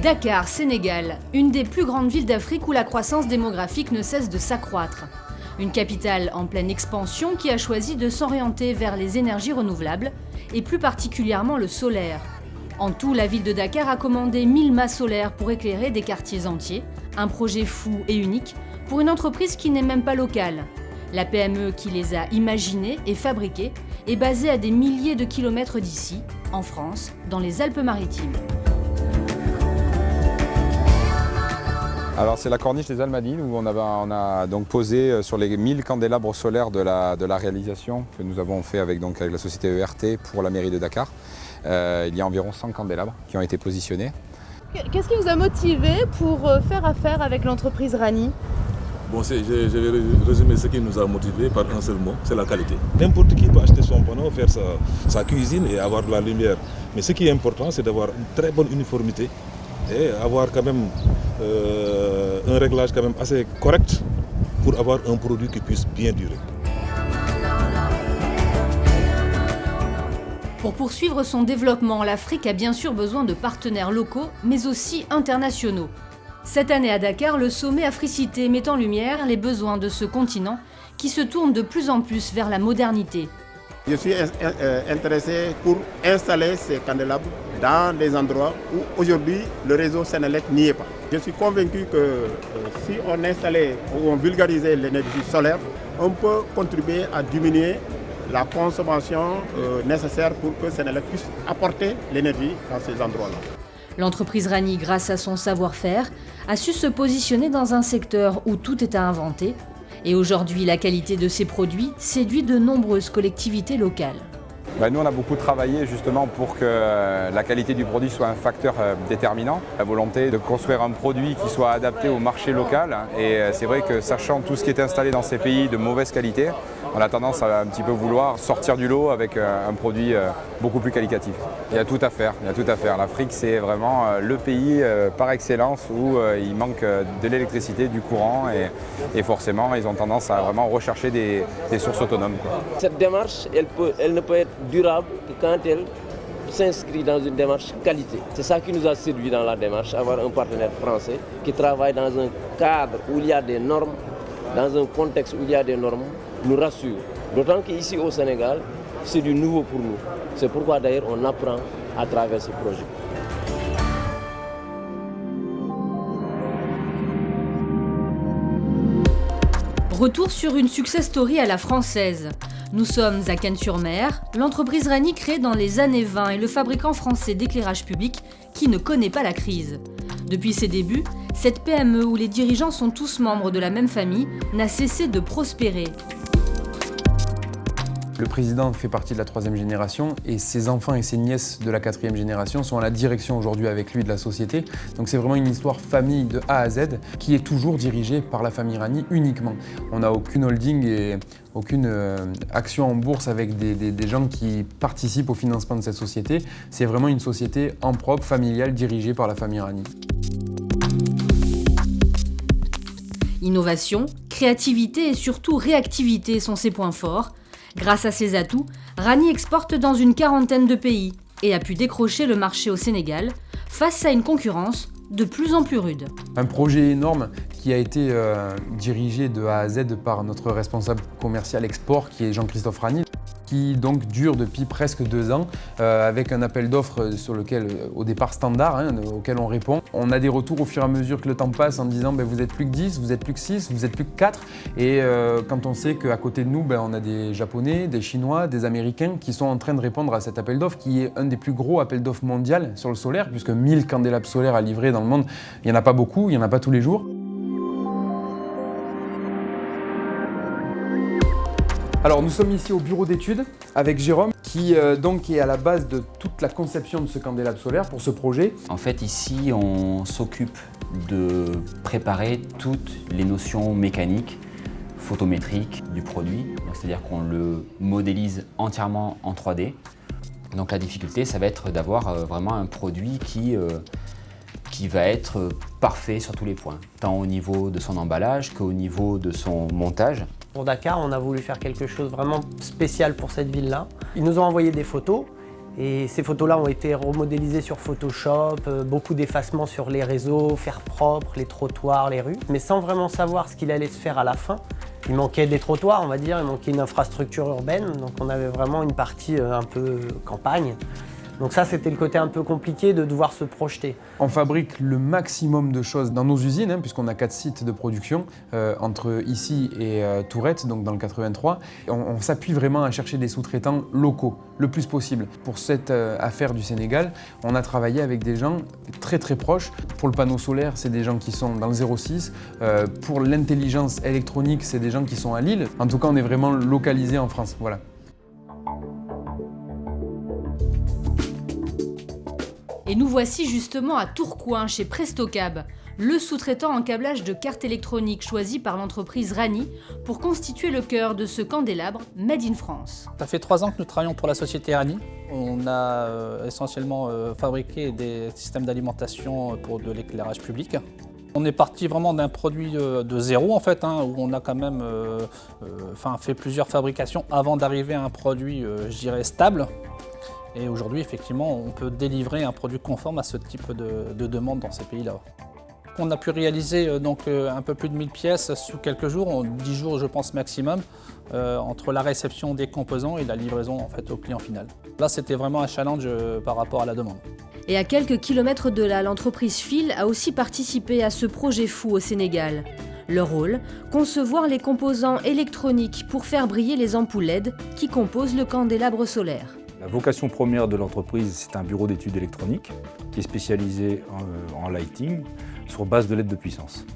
Dakar, Sénégal, une des plus grandes villes d'Afrique où la croissance démographique ne cesse de s'accroître. Une capitale en pleine expansion qui a choisi de s'orienter vers les énergies renouvelables et plus particulièrement le solaire. En tout, la ville de Dakar a commandé 1000 mâts solaires pour éclairer des quartiers entiers. Un projet fou et unique pour une entreprise qui n'est même pas locale. La PME qui les a imaginés et fabriqués est basée à des milliers de kilomètres d'ici, en France, dans les Alpes-Maritimes. Alors c'est la corniche des Almadines où on a donc posé sur les 1000 candélabres solaires de la réalisation que nous avons fait avec la société ERT pour la mairie de Dakar. Il y a environ 100 candélabres qui ont été positionnés. Qu'est-ce qui vous a motivé pour faire affaire avec l'entreprise Rani? Bon, je vais résumer ce qui nous a motivés par un seul mot, c'est la qualité. N'importe qui peut acheter son panneau, faire sa cuisine et avoir de la lumière. Mais ce qui est important, c'est d'avoir une très bonne uniformité et avoir quand même un réglage quand même assez correct pour avoir un produit qui puisse bien durer. Pour poursuivre son développement, l'Afrique a bien sûr besoin de partenaires locaux, mais aussi internationaux. Cette année à Dakar, le sommet Africité met en lumière les besoins de ce continent qui se tourne de plus en plus vers la modernité. Je suis intéressé pour installer ces candélabres dans des endroits où aujourd'hui le réseau Sénélec n'y est pas. Je suis convaincu que si on installait ou on vulgarisait l'énergie solaire, on peut contribuer à diminuer la consommation nécessaire pour que Sénélec puisse apporter l'énergie dans ces endroits-là. L'entreprise Rani, grâce à son savoir-faire, a su se positionner dans un secteur où tout est à inventer. Et aujourd'hui, la qualité de ses produits séduit de nombreuses collectivités locales. Nous, on a beaucoup travaillé justement pour que la qualité du produit soit un facteur déterminant. La volonté de construire un produit qui soit adapté au marché local. Et c'est vrai que sachant tout ce qui est installé dans ces pays de mauvaise qualité, on a tendance à un petit peu vouloir sortir du lot avec un produit beaucoup plus qualitatif. Il y a tout à faire, L'Afrique, c'est vraiment le pays par excellence où il manque de l'électricité, du courant et forcément, ils ont tendance à vraiment rechercher des sources autonomes. Cette démarche, elle ne peut être durable que quand elle s'inscrit dans une démarche qualité. C'est ça qui nous a séduit dans la démarche, avoir un partenaire français qui travaille dans un cadre où il y a des normes, dans un contexte où il y a des normes, nous rassure. D'autant qu'ici au Sénégal, c'est du nouveau pour nous. C'est pourquoi d'ailleurs on apprend à travers ce projet. Retour sur une success story à la française. Nous sommes à Cannes-sur-Mer, l'entreprise Rani créée dans les années 20 est le fabricant français d'éclairage public qui ne connaît pas la crise. Depuis ses débuts, cette PME où les dirigeants sont tous membres de la même famille n'a cessé de prospérer. Le président fait partie de la 3e génération et ses enfants et ses nièces de la 4e génération sont à la direction aujourd'hui avec lui de la société. Donc c'est vraiment une histoire famille de A à Z qui est toujours dirigée par la famille Rani uniquement. On n'a aucune holding et aucune action en bourse avec des gens qui participent au financement de cette société. C'est vraiment une société en propre, familiale, dirigée par la famille Rani. Innovation, créativité et surtout réactivité sont ses points forts. Grâce à ces atouts, Rani exporte dans une 40aine de pays et a pu décrocher le marché au Sénégal face à une concurrence de plus en plus rude. Un projet énorme qui a été dirigé de A à Z par notre responsable commercial export qui est Jean-Christophe Rani, qui donc dure depuis presque 2 ans avec un appel d'offres sur lequel, au départ standard, auquel on répond. On a des retours au fur et à mesure que le temps passe en disant vous êtes plus que 10, vous êtes plus que 6, vous êtes plus que 4. Et quand on sait qu'à côté de nous, on a des Japonais, des Chinois, des Américains qui sont en train de répondre à cet appel d'offres qui est un des plus gros appels d'offres mondial sur le solaire, puisque 1000 candélabres solaires à livrer dans le monde, il n'y en a pas beaucoup, il n'y en a pas tous les jours. Alors nous sommes ici au bureau d'études avec Jérôme qui donc est à la base de toute la conception de ce candélabre solaire pour ce projet. En fait ici on s'occupe de préparer toutes les notions mécaniques, photométriques du produit, c'est-à-dire qu'on le modélise entièrement en 3D. Donc la difficulté ça va être d'avoir vraiment un produit qui va être parfait sur tous les points, tant au niveau de son emballage qu'au niveau de son montage. Pour Dakar, on a voulu faire quelque chose vraiment spécial pour cette ville-là. Ils nous ont envoyé des photos Et ces photos-là ont été remodélisées sur Photoshop, beaucoup d'effacements sur les réseaux, faire propre les trottoirs, les rues, mais sans vraiment savoir ce qu'il allait se faire à la fin. Il manquait des trottoirs, on va dire, il manquait une infrastructure urbaine, donc on avait vraiment une partie un peu campagne. Donc ça, c'était le côté un peu compliqué de devoir se projeter. On fabrique le maximum de choses dans nos usines, puisqu'on a 4 sites de production, entre ici et Tourette, donc dans le 83. On s'appuie vraiment à chercher des sous-traitants locaux, le plus possible. Pour cette affaire du Sénégal, on a travaillé avec des gens très très proches. Pour le panneau solaire, c'est des gens qui sont dans le 06. Pour l'intelligence électronique, c'est des gens qui sont à Lille. En tout cas, on est vraiment localisé en France. Voilà. Et nous voici justement à Tourcoing, chez Prestocab, le sous-traitant en câblage de cartes électroniques choisi par l'entreprise Rani pour constituer le cœur de ce candélabre Made in France. Ça fait 3 ans que nous travaillons pour la société Rani. On a essentiellement fabriqué des systèmes d'alimentation pour de l'éclairage public. On est parti vraiment d'un produit de zéro en fait, où on a quand même fait plusieurs fabrications avant d'arriver à un produit, je dirais, stable. Et aujourd'hui, effectivement, on peut délivrer un produit conforme à ce type de demande dans ces pays-là. On a pu réaliser donc, un peu plus de 1000 pièces sous quelques jours, 10 jours je pense maximum, entre la réception des composants et la livraison en fait, au client final. Là, c'était vraiment un challenge par rapport à la demande. Et à quelques kilomètres de là, l'entreprise Phil a aussi participé à ce projet fou au Sénégal. Leur rôle, concevoir les composants électroniques pour faire briller les ampoules LED qui composent le candélabre solaire. La vocation première de l'entreprise, c'est un bureau d'études électroniques qui est spécialisé en lighting sur base de LED de puissance.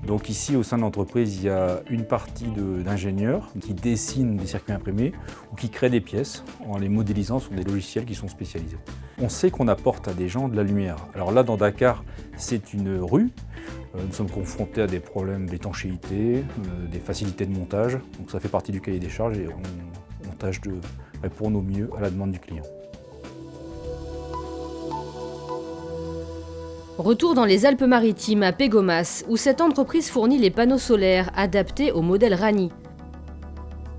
Donc ici, au sein de l'entreprise, il y a une partie d'ingénieurs qui dessinent des circuits imprimés ou qui créent des pièces en les modélisant sur des logiciels qui sont spécialisés. On sait qu'on apporte à des gens de la lumière. Alors là, dans Dakar, c'est une rue. Nous sommes confrontés à des problèmes d'étanchéité, des facilités de montage. Donc ça fait partie du cahier des charges et on tâche de répondre au mieux à la demande du client. Retour dans les Alpes-Maritimes, à Pégomas, où cette entreprise fournit les panneaux solaires adaptés au modèle Rani.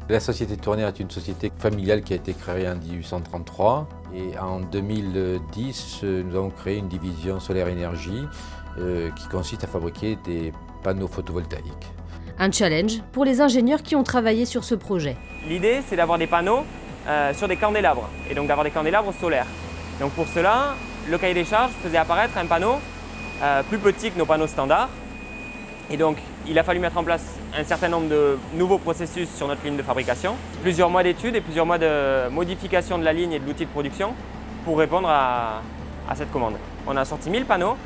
La société tournière est une société familiale qui a été créée en 1833 et en 2010, nous avons créé une division solaire énergie qui consiste à fabriquer des panneaux photovoltaïques. Un challenge pour les ingénieurs qui ont travaillé sur ce projet. L'idée, c'est d'avoir des panneaux sur des candélabres et donc d'avoir des candélabres solaires. Donc pour cela, le cahier des charges faisait apparaître un panneau plus petit que nos panneaux standards. Et donc, il a fallu mettre en place un certain nombre de nouveaux processus sur notre ligne de fabrication. Plusieurs mois d'études et plusieurs mois de modification de la ligne et de l'outil de production pour répondre à cette commande. On a sorti 1000 panneaux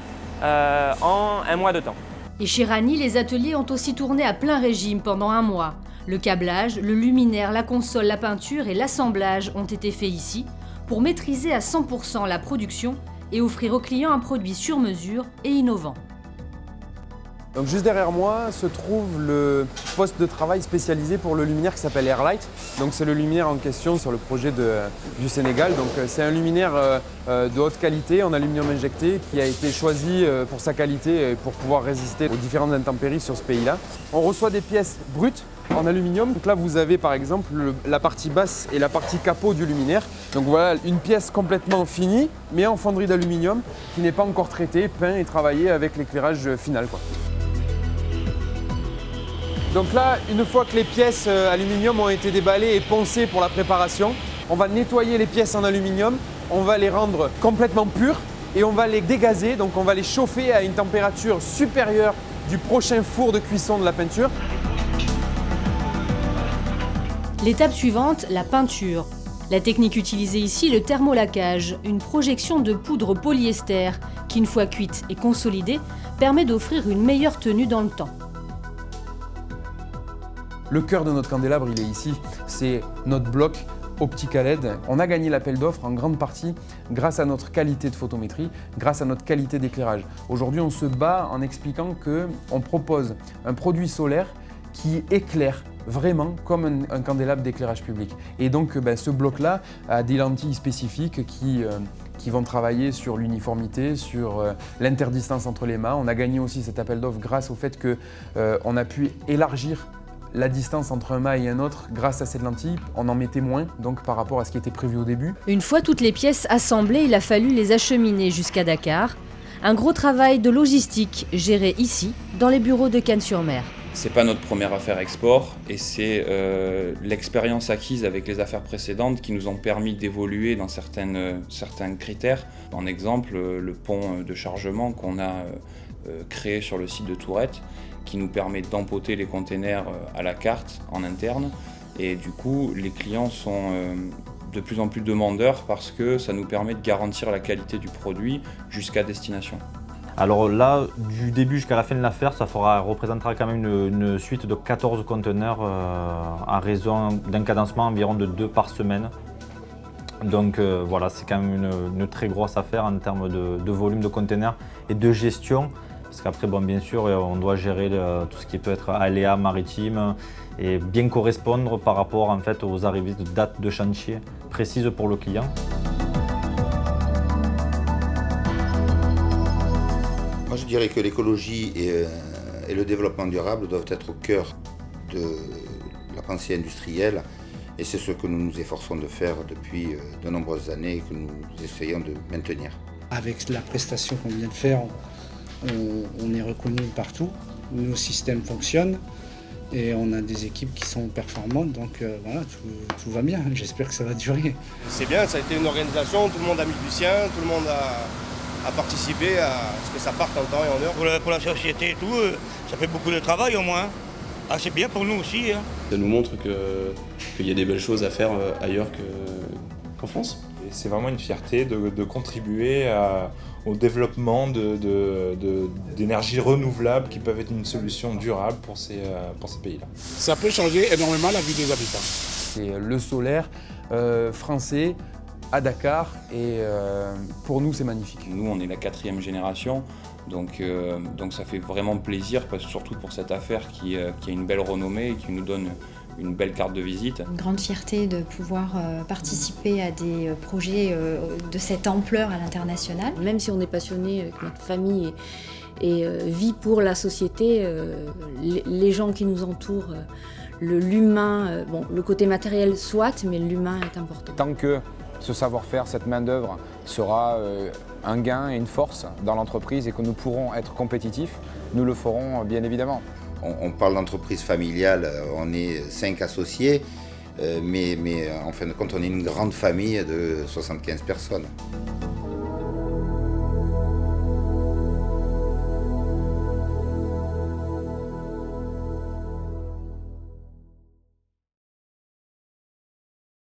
en un mois de temps. Et chez Rani, les ateliers ont aussi tourné à plein régime pendant un mois. Le câblage, le luminaire, la console, la peinture et l'assemblage ont été faits ici pour maîtriser à 100% la production et offrir aux clients un produit sur mesure et innovant. Donc juste derrière moi se trouve le poste de travail spécialisé pour le luminaire qui s'appelle Airlight. Donc c'est le luminaire en question sur le projet du Sénégal. Donc c'est un luminaire de haute qualité en aluminium injecté qui a été choisi pour sa qualité et pour pouvoir résister aux différentes intempéries sur ce pays-là. On reçoit des pièces brutes en aluminium. Donc là vous avez par exemple la partie basse et la partie capot du luminaire. Donc voilà une pièce complètement finie mais en fonderie d'aluminium qui n'est pas encore traitée, peint et travaillée avec l'éclairage final, quoi. Donc là, une fois que les pièces aluminium ont été déballées et poncées pour la préparation, on va nettoyer les pièces en aluminium, on va les rendre complètement pures et on va les dégazer, donc on va les chauffer à une température supérieure du prochain four de cuisson de la peinture. L'étape suivante, la peinture. La technique utilisée ici, le thermolaquage, une projection de poudre polyester qui, une fois cuite et consolidée, permet d'offrir une meilleure tenue dans le temps. Le cœur de notre candélabre, il est ici. C'est notre bloc optical LED. On a gagné l'appel d'offres en grande partie grâce à notre qualité de photométrie, grâce à notre qualité d'éclairage. Aujourd'hui, on se bat en expliquant qu'on propose un produit solaire qui éclaire vraiment comme un candélabre d'éclairage public. Et donc, ce bloc-là a des lentilles spécifiques qui vont travailler sur l'uniformité, sur l'interdistance entre les mâts. On a gagné aussi cet appel d'offres grâce au fait qu'on a pu élargir La distance entre un mât et un autre, grâce à cette lentille, on en mettait moins donc par rapport à ce qui était prévu au début. Une fois toutes les pièces assemblées, il a fallu les acheminer jusqu'à Dakar. Un gros travail de logistique géré ici, dans les bureaux de Cannes-sur-Mer. C'est pas notre première affaire export et c'est l'expérience acquise avec les affaires précédentes qui nous ont permis d'évoluer dans certains critères. En exemple, le pont de chargement qu'on a créé sur le site de Tourette qui nous permet d'empoter les containers à la carte en interne et du coup les clients sont de plus en plus demandeurs parce que ça nous permet de garantir la qualité du produit jusqu'à destination. Alors là, du début jusqu'à la fin de l'affaire, ça représentera quand même une suite de 14 conteneurs à raison d'un cadencement environ de 2 par semaine. Donc voilà, c'est quand même une très grosse affaire en termes de volume de conteneurs et de gestion. Parce qu'après, bon, bien sûr, on doit gérer tout ce qui peut être aléas maritimes et bien correspondre par rapport en fait, aux arrivées de dates de chantier précises pour le client. Moi, je dirais que l'écologie et le développement durable doivent être au cœur de la pensée industrielle et c'est ce que nous nous efforçons de faire depuis de nombreuses années et que nous essayons de maintenir. Avec la prestation qu'on vient de faire, on est reconnu partout, nos systèmes fonctionnent et on a des équipes qui sont performantes, donc voilà, tout va bien, j'espère que ça va durer. C'est bien, ça a été une organisation, tout le monde a mis du sien, tout le monde a participé à ce que ça parte en temps et en heure. Pour la société et tout, ça fait beaucoup de travail au moins. Ah, c'est bien pour nous aussi. Hein. Ça nous montre qu'il y a des belles choses à faire ailleurs qu'en France. C'est vraiment une fierté de contribuer au développement d'énergies renouvelables qui peuvent être une solution durable pour ces pays-là. Ça peut changer énormément la vie des habitants. C'est le solaire français à Dakar et pour nous c'est magnifique. Nous on est la 4e génération, donc ça fait vraiment plaisir, surtout pour cette affaire qui a une belle renommée et qui nous donne une belle carte de visite. Une grande fierté de pouvoir participer à des projets de cette ampleur à l'international. Même si on est passionné avec notre famille et vit pour la société, les gens qui nous entourent, l'humain, bon, le côté matériel soit, mais l'humain est important. Tant que ce savoir-faire, cette main-d'œuvre sera un gain et une force dans l'entreprise et que nous pourrons être compétitifs, nous le ferons bien évidemment. On parle d'entreprise familiale, on est 5 associés, mais en fin de compte, on est une grande famille de 75 personnes.